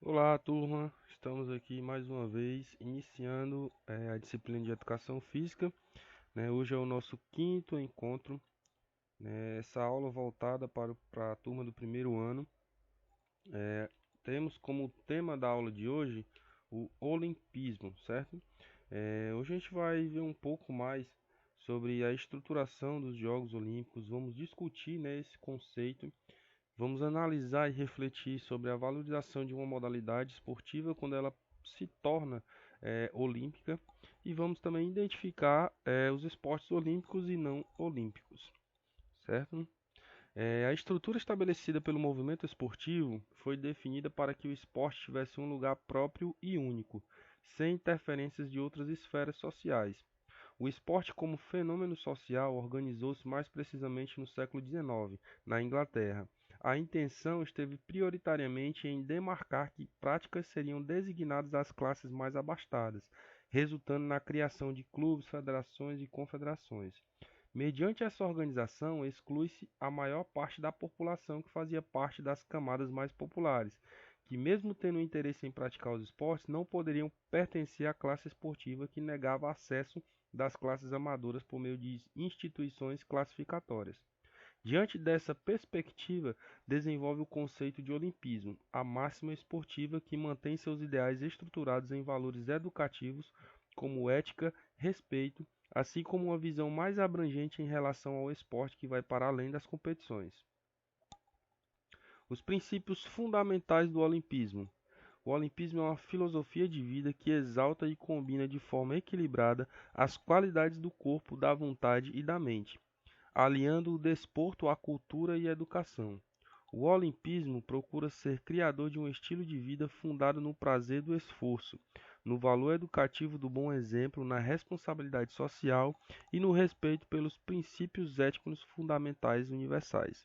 Olá, turma. Estamos aqui mais uma vez iniciando a disciplina de Educação Física, né? Hoje é o nosso quinto encontro, né? Essa aula voltada para a turma do primeiro ano. Temos como tema da aula de hoje o Olimpismo, certo? Hoje a gente vai ver um pouco mais sobre a estruturação dos Jogos Olímpicos. Vamos discutir, né, esse conceito. Vamos analisar e refletir sobre a valorização de uma modalidade esportiva quando ela se torna olímpica, e vamos também identificar os esportes olímpicos e não olímpicos, certo? A estrutura estabelecida pelo movimento esportivo foi definida para que o esporte tivesse um lugar próprio e único, sem interferências de outras esferas sociais. O esporte como fenômeno social organizou-se mais precisamente no século XIX, na Inglaterra. A intenção esteve prioritariamente em demarcar que práticas seriam designadas às classes mais abastadas, resultando na criação de clubes, federações e confederações. Mediante essa organização, exclui-se a maior parte da população que fazia parte das camadas mais populares, que, mesmo tendo interesse em praticar os esportes, não poderiam pertencer à classe esportiva que negava acesso das classes amadoras por meio de instituições classificatórias. Diante dessa perspectiva, desenvolve o conceito de olimpismo, a máxima esportiva que mantém seus ideais estruturados em valores educativos como ética, respeito, assim como uma visão mais abrangente em relação ao esporte que vai para além das competições. Os princípios fundamentais do olimpismo. O olimpismo é uma filosofia de vida que exalta e combina de forma equilibrada as qualidades do corpo, da vontade e da mente, aliando o desporto à cultura e à educação. O olimpismo procura ser criador de um estilo de vida fundado no prazer do esforço, no valor educativo do bom exemplo, na responsabilidade social e no respeito pelos princípios éticos fundamentais universais.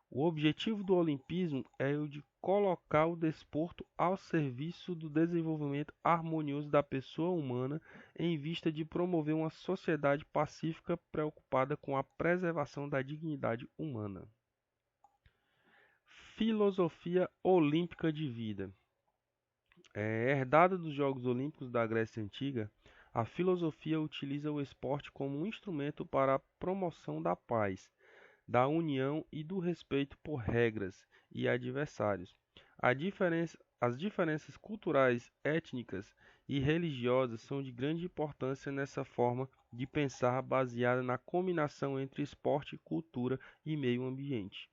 O objetivo do olimpismo é o de colocar o desporto ao serviço do desenvolvimento harmonioso da pessoa humana, em vista de promover uma sociedade pacífica preocupada com a preservação da dignidade humana. Filosofia olímpica de vida. Herdada dos Jogos Olímpicos da Grécia Antiga, a filosofia utiliza o esporte como um instrumento para a promoção da paz, da união e do respeito por regras e adversários. As diferenças culturais, étnicas e religiosas são de grande importância nessa forma de pensar baseada na combinação entre esporte, cultura e meio ambiente.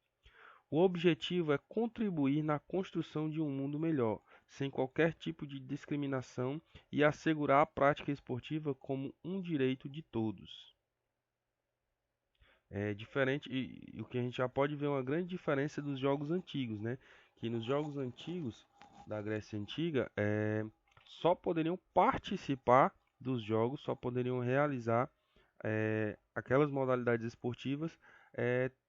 O objetivo é contribuir na construção de um mundo melhor, sem qualquer tipo de discriminação, e assegurar a prática esportiva como um direito de todos. É diferente, e o que a gente já pode ver uma grande diferença dos jogos antigos, né? Que nos jogos antigos da Grécia Antiga, só poderiam participar dos jogos, só poderiam realizar aquelas modalidades esportivas,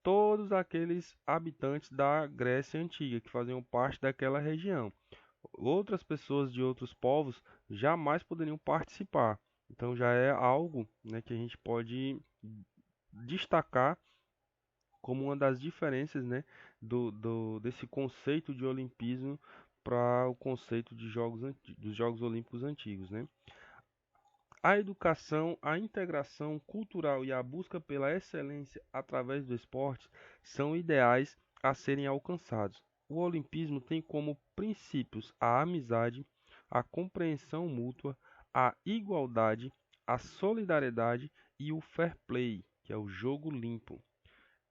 todos aqueles habitantes da Grécia Antiga que faziam parte daquela região. Outras pessoas de outros povos jamais poderiam participar. Então já é algo, né, que a gente pode destacar como uma das diferenças, né, desse conceito de olimpismo para o conceito de dos Jogos Olímpicos antigos, né? A educação, a integração cultural e a busca pela excelência através do esporte são ideais a serem alcançados. O olimpismo tem como princípios a amizade, a compreensão mútua, a igualdade, a solidariedade e o fair play, que é o jogo limpo.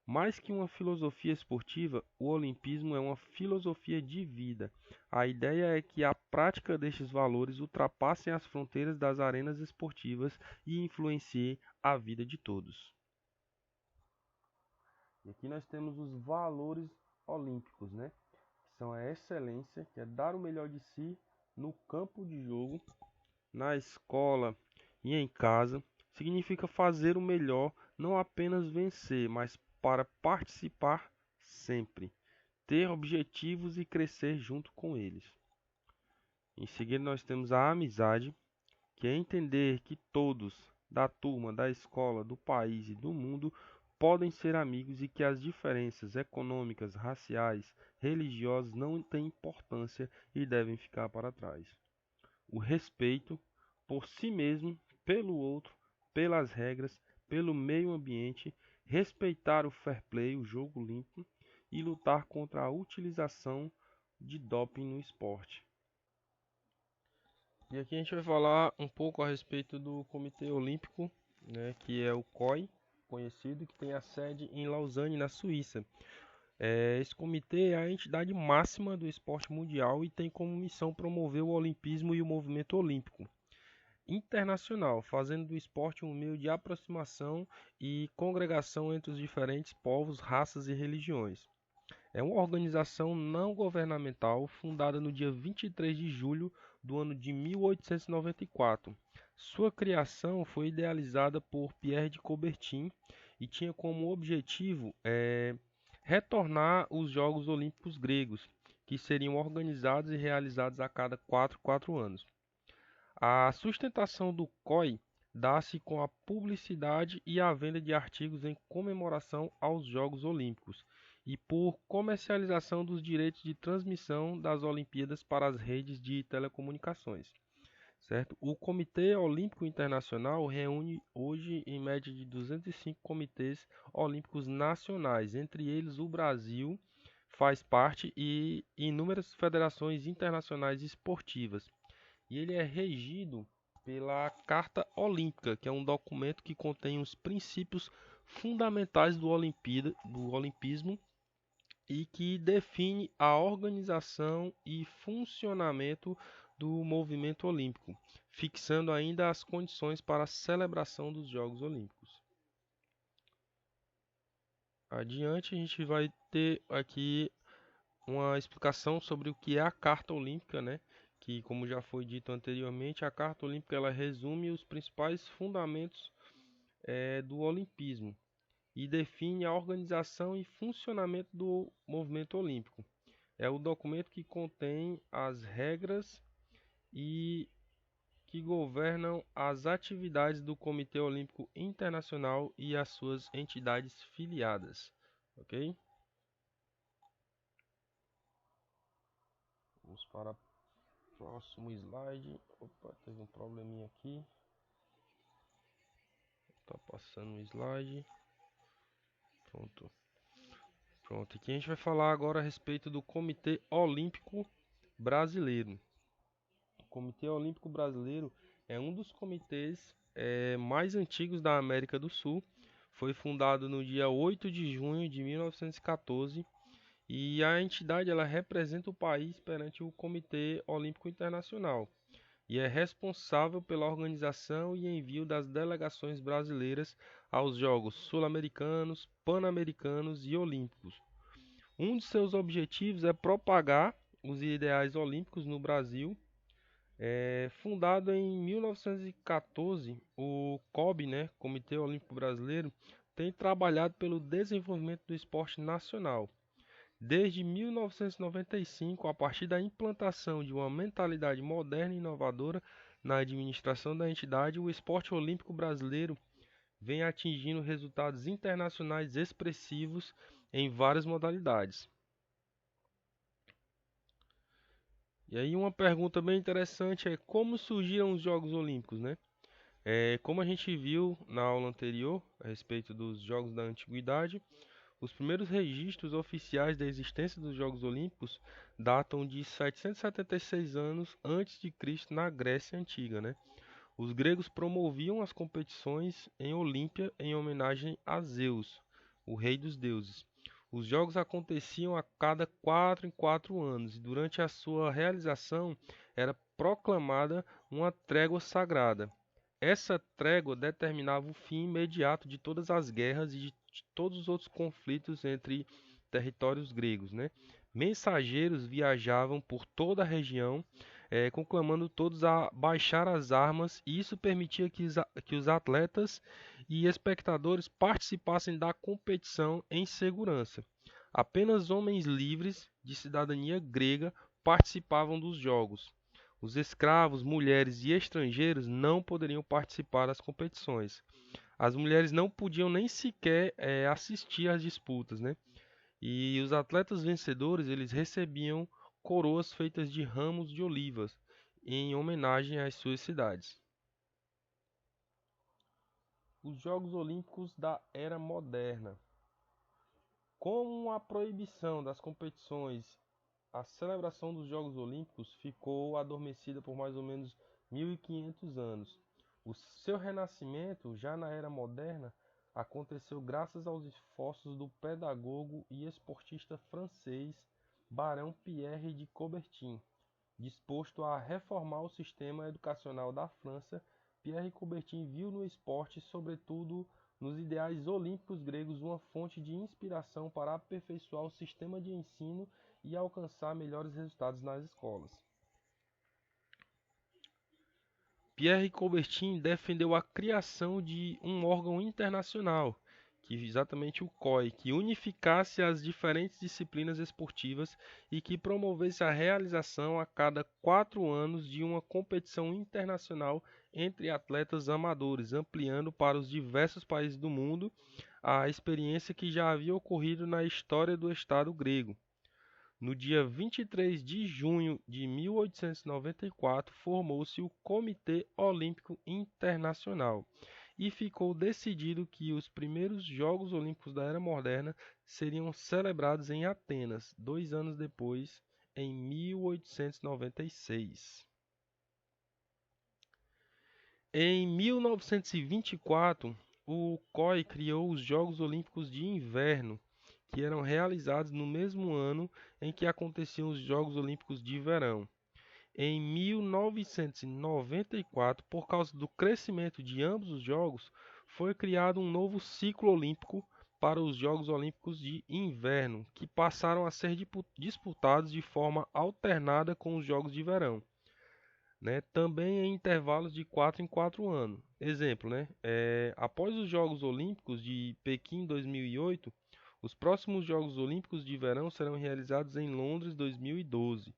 Mais que uma filosofia esportiva, o olimpismo é uma filosofia de vida. A ideia é que a prática destes valores ultrapassem as fronteiras das arenas esportivas e influenciem a vida de todos. E aqui nós temos os valores olímpicos, né? Que são a excelência, que é dar o melhor de si no campo de jogo, na escola e em casa. Significa fazer o melhor, não apenas vencer, mas para participar sempre, ter objetivos e crescer junto com eles. Em seguida, nós temos a amizade, que é entender que todos da turma, da escola, do país e do mundo podem ser amigos e que as diferenças econômicas, raciais, religiosas não têm importância e devem ficar para trás. O respeito por si mesmo, pelo outro, pelas regras, pelo meio ambiente, respeitar o fair play, o jogo limpo e lutar contra a utilização de doping no esporte. E aqui a gente vai falar um pouco a respeito do Comitê Olímpico, né, que é o COI, conhecido, que tem a sede em Lausanne, na Suíça. Esse comitê é a entidade máxima do esporte mundial e tem como missão promover o olimpismo e o movimento olímpico internacional, fazendo do esporte um meio de aproximação e congregação entre os diferentes povos, raças e religiões. É uma organização não governamental fundada no dia 23 de julho do ano de 1894. Sua criação foi idealizada por Pierre de Coubertin e tinha como objetivo retornar os Jogos Olímpicos gregos, que seriam organizados e realizados a cada 4 anos. A sustentação do COI dá-se com a publicidade e a venda de artigos em comemoração aos Jogos Olímpicos e por comercialização dos direitos de transmissão das Olimpíadas para as redes de telecomunicações. Certo? O Comitê Olímpico Internacional reúne hoje em média de 205 comitês olímpicos nacionais, entre eles o Brasil faz parte e inúmeras federações internacionais esportivas. E ele é regido pela Carta Olímpica, que é um documento que contém os princípios fundamentais do olimpismo e que define a organização e funcionamento do movimento olímpico, fixando ainda as condições para a celebração dos Jogos Olímpicos. Adiante, a gente vai ter aqui uma explicação sobre o que é a Carta Olímpica, né? Que, como já foi dito anteriormente, a Carta Olímpica ela resume os principais fundamentos do olimpismo e define a organização e funcionamento do movimento olímpico. É o documento que contém as regras e que governam as atividades do Comitê Olímpico Internacional e as suas entidades filiadas. Ok? Vamos para o próximo slide. Opa, teve um probleminha aqui. Tá passando o slide. Pronto. Pronto. Aqui a gente vai falar agora a respeito do Comitê Olímpico Brasileiro. O Comitê Olímpico Brasileiro é um dos comitês mais antigos da América do Sul. Foi fundado no dia 8 de junho de 1914 e a entidade ela representa o país perante o Comitê Olímpico Internacional e é responsável pela organização e envio das delegações brasileiras aos Jogos Sul-Americanos, Pan-Americanos e Olímpicos. Um de seus objetivos é propagar os ideais olímpicos no Brasil. Fundado em 1914, o COB, né, Comitê Olímpico Brasileiro, tem trabalhado pelo desenvolvimento do esporte nacional. Desde 1995, a partir da implantação de uma mentalidade moderna e inovadora na administração da entidade, o esporte olímpico brasileiro vem atingindo resultados internacionais expressivos em várias modalidades. E aí uma pergunta bem interessante é como surgiram os Jogos Olímpicos, né? Como a gente viu na aula anterior a respeito dos Jogos da Antiguidade, os primeiros registros oficiais da existência dos Jogos Olímpicos datam de 776 anos antes de Cristo na Grécia Antiga, né? Os gregos promoviam as competições em Olímpia em homenagem a Zeus, o rei dos deuses. Os jogos aconteciam a cada 4 em 4 anos e durante a sua realização era proclamada uma trégua sagrada. Essa trégua determinava o fim imediato de todas as guerras e de todos os outros conflitos entre territórios gregos, né? Mensageiros viajavam por toda a região, conclamando todos a baixar as armas, e isso permitia que os atletas e espectadores participassem da competição em segurança. Apenas homens livres de cidadania grega participavam dos jogos. Os escravos, mulheres e estrangeiros não poderiam participar das competições. as mulheres não podiam nem sequer assistir às disputas, né? E os atletas vencedores, eles recebiam coroas feitas de ramos de olivas em homenagem às suas cidades. Os Jogos Olímpicos da Era Moderna. Com a proibição das competições, a celebração dos Jogos Olímpicos ficou adormecida por mais ou menos 1500 anos. O seu renascimento, já na Era Moderna, aconteceu graças aos esforços do pedagogo e esportista francês Barão Pierre de Coubertin. Disposto a reformar o sistema educacional da França, Pierre Coubertin viu no esporte, sobretudo nos ideais olímpicos gregos, uma fonte de inspiração para aperfeiçoar o sistema de ensino e alcançar melhores resultados nas escolas. Pierre Coubertin defendeu a criação de um órgão internacional, exatamente o COI, que unificasse as diferentes disciplinas esportivas e que promovesse a realização a cada 4 anos de uma competição internacional entre atletas amadores, ampliando para os diversos países do mundo a experiência que já havia ocorrido na história do Estado grego. No dia 23 de junho de 1894, formou-se o Comitê Olímpico Internacional e ficou decidido que os primeiros Jogos Olímpicos da Era Moderna seriam celebrados em Atenas, 2 anos depois, em 1896. Em 1924, o COI criou os Jogos Olímpicos de Inverno, que eram realizados no mesmo ano em que aconteciam os Jogos Olímpicos de Verão. Em 1994, por causa do crescimento de ambos os jogos, foi criado um novo ciclo olímpico para os Jogos Olímpicos de Inverno, que passaram a ser disputados de forma alternada com os Jogos de Verão, né? Também em intervalos de 4 em 4 anos. Exemplo, né? Após os Jogos Olímpicos de Pequim 2008, os próximos Jogos Olímpicos de Verão serão realizados em Londres 2012,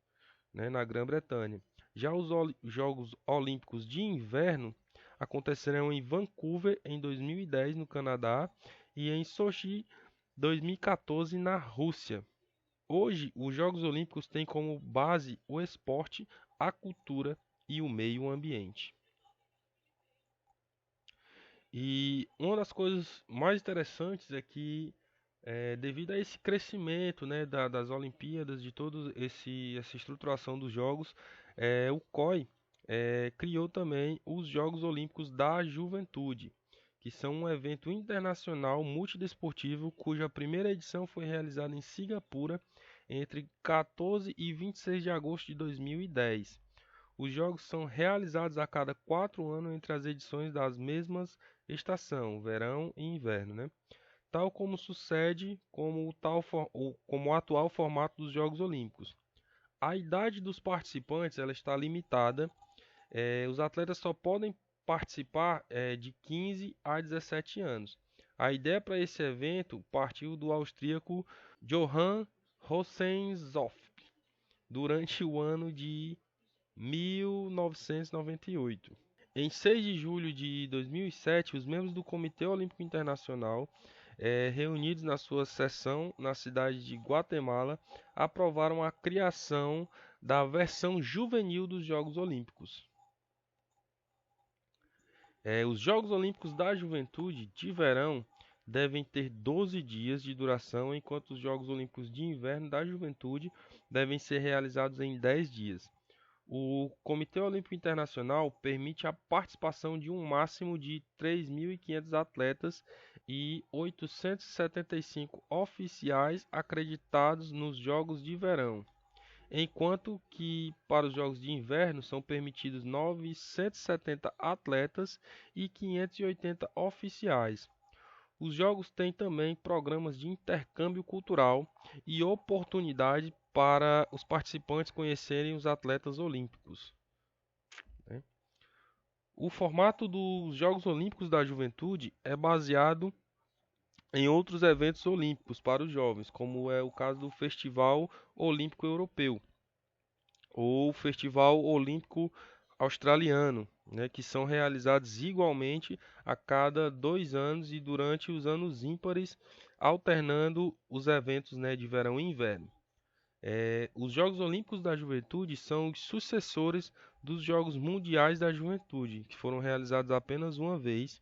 né, na Grã-Bretanha. Já os Jogos Olímpicos de Inverno acontecerão em Vancouver em 2010, no Canadá, e em Sochi 2014, na Rússia. Hoje, os Jogos Olímpicos têm como base o esporte, a cultura e o meio ambiente. E uma das coisas mais interessantes é que, devido a esse crescimento, né, das Olimpíadas, de toda essa estruturação dos Jogos, o COI criou também os Jogos Olímpicos da Juventude, que são um evento internacional multidesportivo cuja primeira edição foi realizada em Singapura entre 14 e 26 de agosto de 2010. Os jogos são realizados a cada 4 anos entre as edições das mesmas estação, verão e inverno, né? Tal como sucede como o atual formato dos Jogos Olímpicos. A idade dos participantes ela está limitada. Os atletas só podem participar de 15 a 17 anos. A ideia para esse evento partiu do austríaco Johann Rosenhoff durante o ano de 1998. Em 6 de julho de 2007, os membros do Comitê Olímpico Internacional, reunidos na sua sessão na cidade de Guatemala, aprovaram a criação da versão juvenil dos Jogos Olímpicos. Os Jogos Olímpicos da Juventude de Verão devem ter 12 dias de duração, enquanto os Jogos Olímpicos de Inverno da Juventude devem ser realizados em 10 dias. O Comitê Olímpico Internacional permite a participação de um máximo de 3.500 atletas e 875 oficiais acreditados nos Jogos de Verão, enquanto que para os Jogos de Inverno são permitidos 970 atletas e 580 oficiais. Os Jogos têm também programas de intercâmbio cultural e oportunidade para os participantes conhecerem os atletas olímpicos, né? O formato dos Jogos Olímpicos da Juventude é baseado em outros eventos olímpicos para os jovens, como é o caso do Festival Olímpico Europeu ou Festival Olímpico Australiano, né, que são realizados igualmente a cada 2 anos e durante os anos ímpares, alternando os eventos, né, de verão e inverno. Os Jogos Olímpicos da Juventude são os sucessores dos Jogos Mundiais da Juventude, que foram realizados apenas uma vez,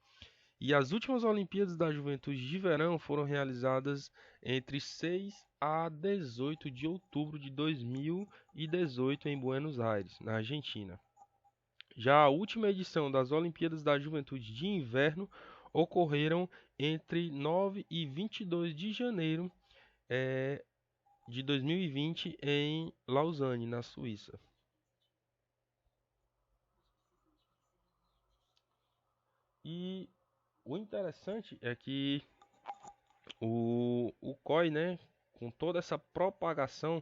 e as últimas Olimpíadas da Juventude de Verão foram realizadas entre 6 a 18 de outubro de 2018 em Buenos Aires, na Argentina. Já a última edição das Olimpíadas da Juventude de Inverno ocorreram entre 9 e 22 de janeiro de 2020 em Lausanne, na Suíça. E o interessante é que o COI, né, com toda essa propagação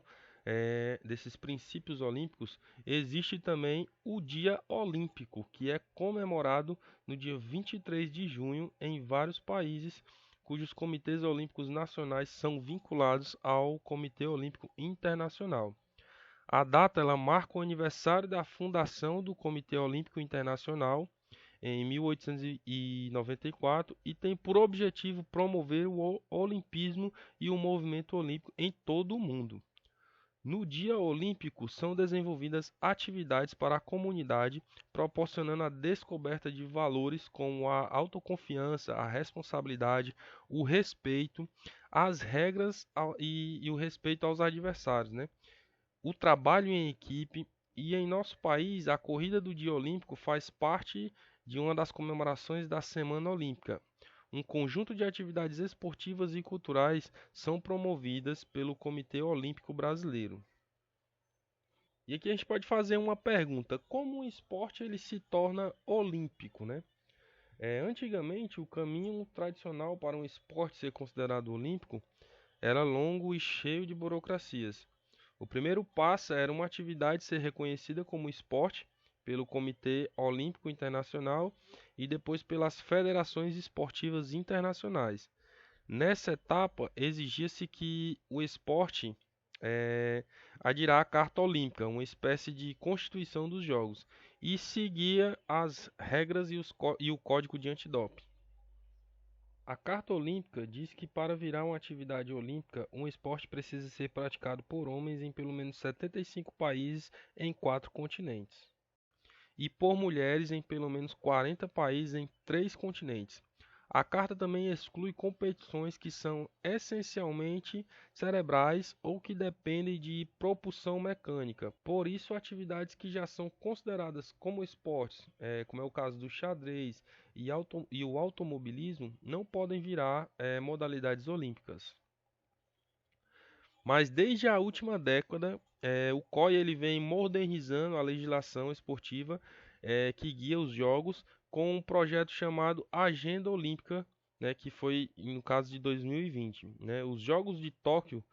desses princípios olímpicos, existe também o Dia Olímpico, que é comemorado no dia 23 de junho em vários países, cujos comitês olímpicos nacionais são vinculados ao Comitê Olímpico Internacional. A data ela marca o aniversário da fundação do Comitê Olímpico Internacional em 1894 e tem por objetivo promover o olimpismo e o movimento olímpico em todo o mundo. No Dia Olímpico são desenvolvidas atividades para a comunidade, proporcionando a descoberta de valores como a autoconfiança, a responsabilidade, o respeito, as regras e o respeito aos adversários, né? O trabalho em equipe e em nosso país a corrida do Dia Olímpico faz parte de uma das comemorações da Semana Olímpica. Um conjunto de atividades esportivas e culturais são promovidas pelo Comitê Olímpico Brasileiro. E aqui a gente pode fazer uma pergunta: como um esporte ele se torna olímpico, né? Antigamente, o caminho tradicional para um esporte ser considerado olímpico era longo e cheio de burocracias. O primeiro passo era uma atividade ser reconhecida como esporte pelo Comitê Olímpico Internacional e depois pelas federações esportivas internacionais. Nessa etapa, exigia-se que o esporte adirá à Carta Olímpica, uma espécie de constituição dos Jogos, e seguia as regras e o Código de Antidoping. A Carta Olímpica diz que para virar uma atividade olímpica, um esporte precisa ser praticado por homens em pelo menos 75 países em 4 continentes, e por mulheres em pelo menos 40 países em 3 continentes. A carta também exclui competições que são essencialmente cerebrais ou que dependem de propulsão mecânica. Por isso, atividades que já são consideradas como esportes, como é o caso do xadrez e o automobilismo, não podem virar modalidades olímpicas. Mas desde a última década, o COI ele vem modernizando a legislação esportiva que guia os jogos com um projeto chamado Agenda Olímpica, né, que foi no caso de 2020. Né? Os Jogos de Tóquio,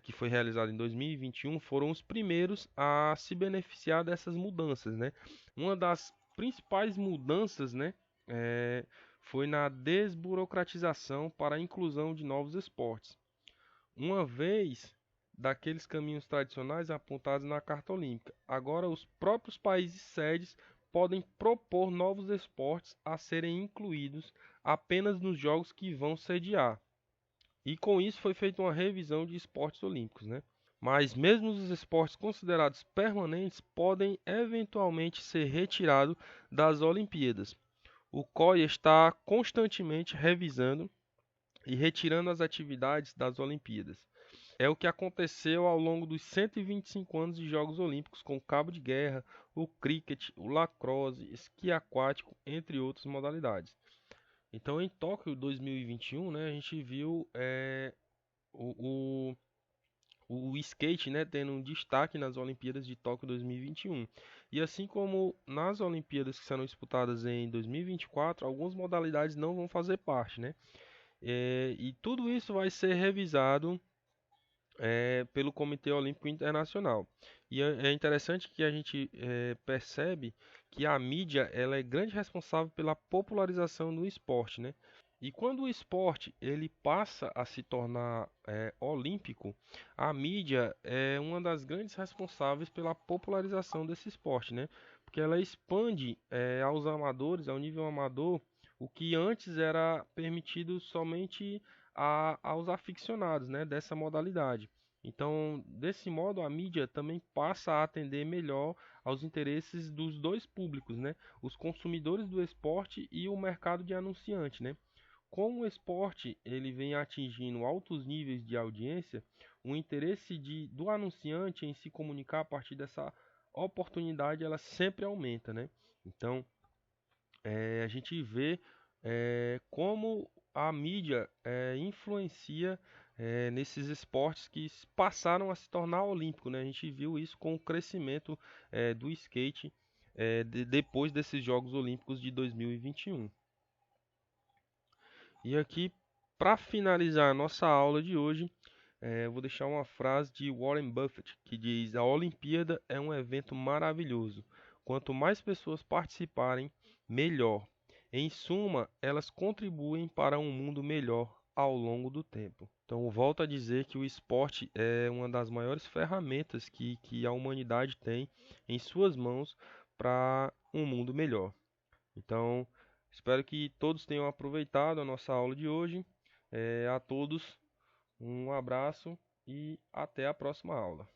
que foi realizado em 2021, foram os primeiros a se beneficiar dessas mudanças. Né? Uma das principais mudanças, né, foi na desburocratização para a inclusão de novos esportes. Uma vez daqueles caminhos tradicionais apontados na Carta Olímpica. Agora, os próprios países sedes podem propor novos esportes a serem incluídos apenas nos jogos que vão sediar. E com isso foi feita uma revisão de esportes olímpicos, né? Mas mesmo os esportes considerados permanentes podem eventualmente ser retirados das Olimpíadas. O COI está constantemente revisando e retirando as atividades das Olimpíadas. É o que aconteceu ao longo dos 125 anos de Jogos Olímpicos, com o cabo de guerra, o cricket, o lacrosse, esqui aquático, entre outras modalidades. Então, em Tóquio 2021, né, a gente viu o, o skate, né, tendo um destaque nas Olimpíadas de Tóquio 2021. E assim como nas Olimpíadas que serão disputadas em 2024, algumas modalidades não vão fazer parte, né? E tudo isso vai ser revisado pelo Comitê Olímpico Internacional. E é interessante que a gente percebe que a mídia ela é grande responsável pela popularização do esporte, né? E quando o esporte ele passa a se tornar olímpico, a mídia é uma das grandes responsáveis pela popularização desse esporte, né? Porque ela expande aos amadores, ao nível amador, o que antes era permitido somente aos aficionados, né, dessa modalidade. Então, desse modo, a mídia também passa a atender melhor aos interesses dos dois públicos, né? Os consumidores do esporte e o mercado de anunciante, né? Como o esporte ele vem atingindo altos níveis de audiência, o interesse do anunciante em se comunicar a partir dessa oportunidade ela sempre aumenta, né? Então, a gente vê como a mídia influencia nesses esportes que passaram a se tornar olímpicos, né? A gente viu isso com o crescimento do skate depois desses Jogos Olímpicos de 2021. E aqui, para finalizar a nossa aula de hoje, eu vou deixar uma frase de Warren Buffett que diz: a Olimpíada é um evento maravilhoso. Quanto mais pessoas participarem, melhor. Em suma, elas contribuem para um mundo melhor ao longo do tempo. Então, volto a dizer que o esporte é uma das maiores ferramentas que a humanidade tem em suas mãos para um mundo melhor. Então, espero que todos tenham aproveitado a nossa aula de hoje. A todos, um abraço e até a próxima aula.